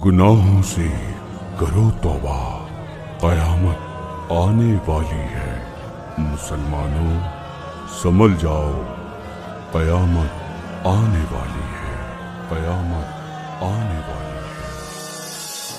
گناہوں سے کرو توبہ، قیامت آنے والی ہے۔ مسلمانوں سنبھل جاؤ، قیامت آنے والی ہے، قیامت آنے والی ہے۔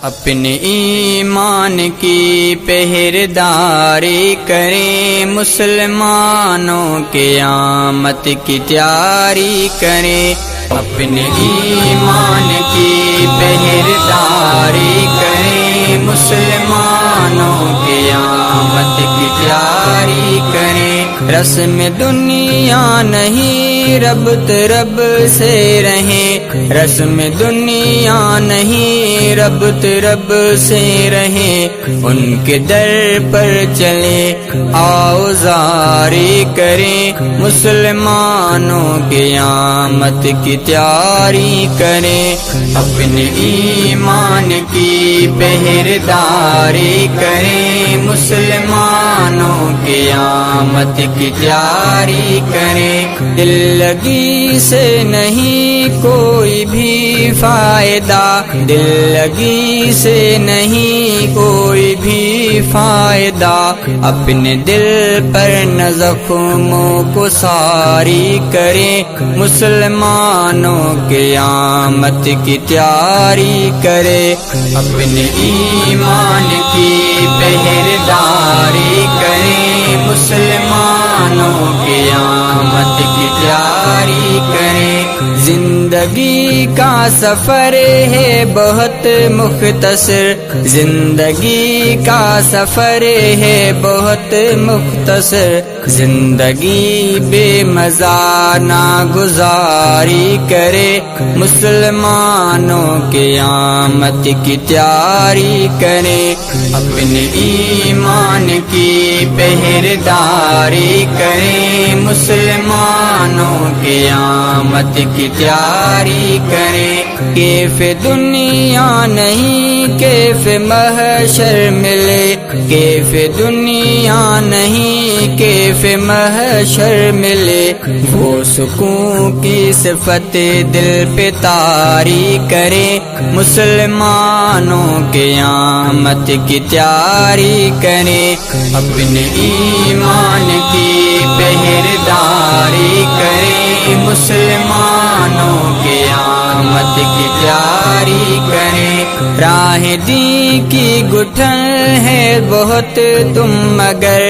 اپنے ایمان کی پہرداری کریں، مسلمانوں قیامت کی تیاری کریں۔ اپنے ایمان کی پہرداری کریں، مسلمانوں قیامت کی تیاری کریں۔ رسم دنیا نہیں، ربط رب سے رہیں، رسم دنیا نہیں، ربط رب سے رہیں۔ ان کے در پر چلیں، آؤ زاری کریں، مسلمانوں قیامت کی تیاری کریں۔ اپنے ایمان کی پہرداری کریں، مسلمانوں قیامت کی تیاری کریں۔ دل لگی سے نہیں کوئی بھی فائدہ، دل لگی سے نہیں کوئی بھی فائدہ۔ اپنے دل پر نہ زخموں کو ساری کریں، مسلمانوں قیامت کی تیاری کریں۔ اپنے ایمان کی پہرداری کریں، مسلمانوں قیامت کی تیاری کریں۔ زندگی کا سفر ہے بہت مختصر، زندگی کا سفر ہے بہت مختصر۔ زندگی بے مزہ نہ گزاری کرے، مسلمانوں قیامت کی تیاری کریں۔ اپنے ایمان کی پہرداری کریں، مسلمانوں قیامت کی تیاری کریں۔ کیف دنیا نہیں، کیف محشر ملے، کیف دنیا نہیں، کیف محشر ملے۔ وہ سکون کی صفت دل پہ طاری کریں، مسلمانوں قیامت کی تیاری کریں۔ اپنے ایمان کی پہرداری کریں، مسلمانوں قیامت کی تیاری کریں۔ راہ دین کی گٹھن ہے بہت تم مگر،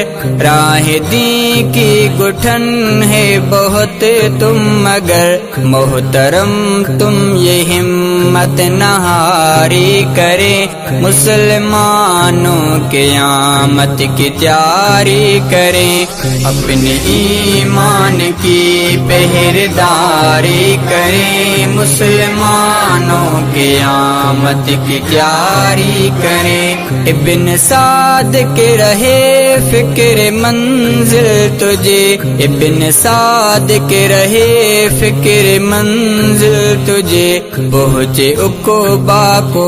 راہ دین کی گٹھن ہے بہت تم مگر۔ محترم تم یہ ہمت نہ ہاری کریں، مسلمانوں قیامت کی تیاری کریں۔ اپنے ایمان کی پہرداری کریں، مسلمانوں قیامت کی تیاری کریں۔ ابن سعد کے رہے فکر منزل تجھے، ابن سعد کے رہے فکر منزل تجھے۔ پہنچے عقبہ کو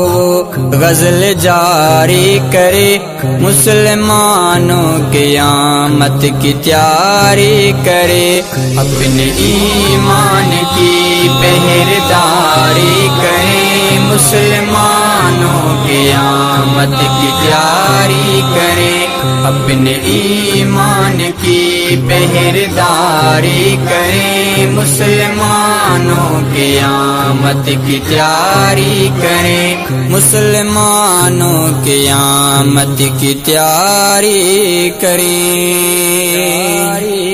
غزل جاری کرے، مسلمانوں قیامت کی تیاری کرے۔ اپنے ایمان کی پہرداری کریں، مسلمانوں قیامت کی تیاری کریں۔ اپنے ایمان کی پہرداری کریں، مسلمانوں قیامت کی تیاری کریں۔ مسلمانوں قیامت کی تیاری کریں۔